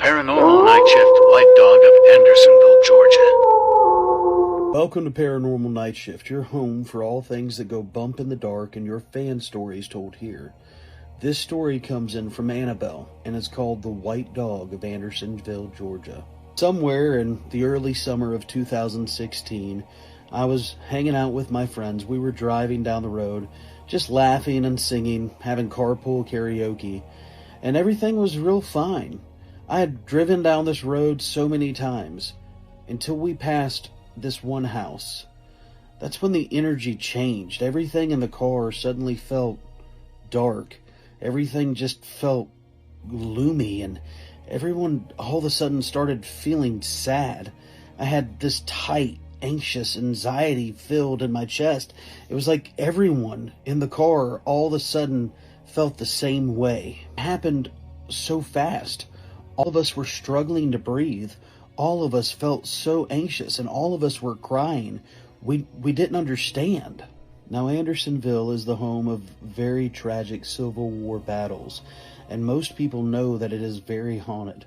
Paranormal Nightshift, White Dog of Andersonville, Georgia. Welcome to Paranormal Nightshift, your home for all things that go bump in the dark and your fan stories told here. This story comes in from Annabelle, and it's called The White Dog of Andersonville, Georgia. Somewhere in the early summer of 2016, I was hanging out with my friends. We were driving down the road, just laughing and singing, having carpool karaoke, and everything was real fine. I had driven down this road so many times until we passed this one house. That's when the energy changed. Everything in the car suddenly felt dark. Everything just felt gloomy, and everyone all of a sudden started feeling sad. I had this tight, anxious, anxiety filled in my chest. It was like everyone in the car all of a sudden felt the same way. It happened so fast. All of us were struggling to breathe. All of us felt so anxious, and all of us were crying. We didn't understand. Now, Andersonville is the home of very tragic Civil War battles, and most people know that it is very haunted.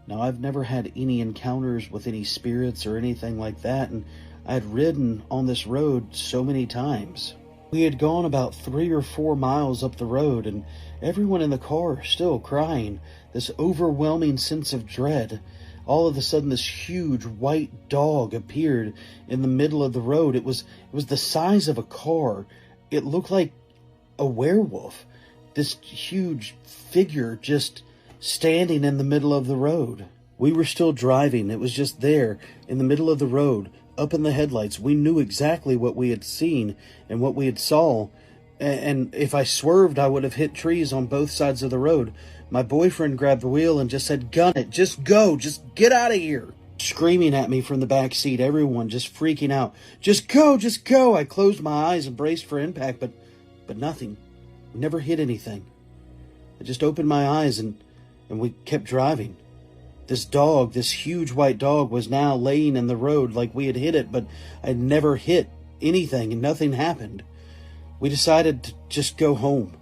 Now, I've never had any encounters with any spirits or anything like that, and I had ridden on this road so many times. We had gone about 3 or 4 miles up the road, and everyone in the car still crying, this overwhelming sense of dread. All of a sudden, this huge white dog appeared in the middle of the road. It was the size of a car. It looked like a werewolf. This huge figure just standing in the middle of the road. We were still driving. It was just there in the middle of the road, up in the headlights. We knew exactly what we had seen and what we had saw. And if I swerved, I would have hit trees on both sides of the road. My boyfriend grabbed the wheel and just said, "Gun it, just go, just get out of here." Screaming at me from the back seat, everyone just freaking out. Just go, just go. I closed my eyes and braced for impact, but nothing. We never hit anything. I just opened my eyes and we kept driving. This dog, this huge white dog, was now laying in the road like we had hit it, but I'd never hit anything and nothing happened. We decided to just go home.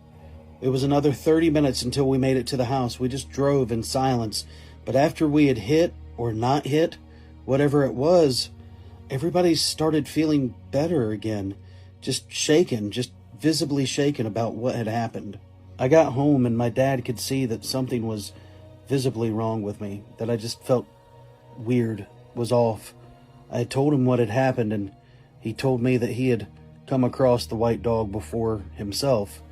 It was another 30 minutes until we made it to the house. We just drove in silence. But after we had hit or not hit, whatever it was, everybody started feeling better again. Just shaken, just visibly shaken about what had happened. I got home and my dad could see that something was visibly wrong with me, that I just felt weird, was off. I had told him what had happened, and he told me that he had come across the white dog before himself.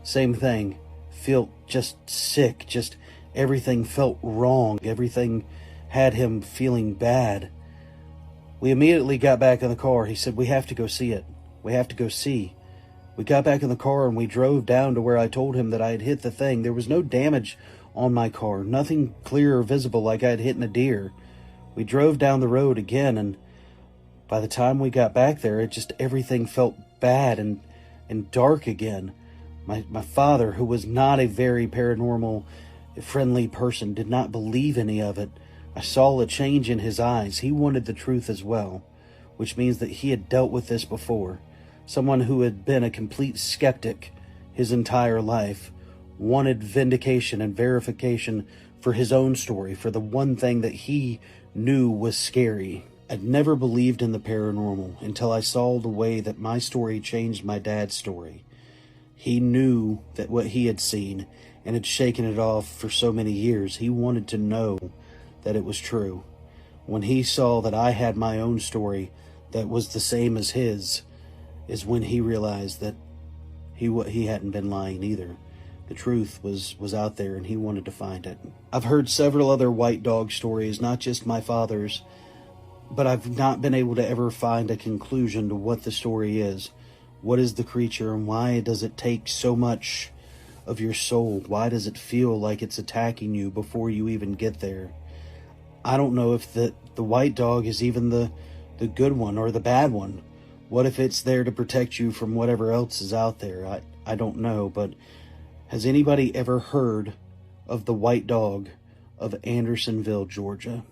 Same thing. Felt just sick. Just everything felt wrong. Everything had him feeling bad. We immediately got back in the car. He said, "We have to go see it. We have to go see." We got back in the car and we drove down to where I told him that I had hit the thing. There was no damage on my car. Nothing clear or visible like I had hit a deer. We drove down the road again, and by the time we got back there, everything felt bad and dark again. My father, who was not a very paranormal friendly person, did not believe any of it. I saw a change in his eyes. He wanted the truth as well, which means that he had dealt with this before. Someone who had been a complete skeptic his entire life wanted vindication and verification for his own story, for the one thing that he knew was scary. I'd never believed in the paranormal until I saw the way that my story changed my dad's story. He knew that what he had seen and had shaken it off for so many years. He wanted to know that it was true. When he saw that I had my own story that was the same as his, is when he realized that he hadn't been lying either. The truth was out there, and he wanted to find it. I've heard several other white dog stories, not just my father's, but I've not been able to ever find a conclusion to what the story is. What is the creature, and why does it take so much of your soul? Why does it feel like it's attacking you before you even get there? I don't know if the white dog is even the good one or the bad one. What if it's there to protect you from whatever else is out there? I don't know, but has anybody ever heard of the white dog of Andersonville, Georgia?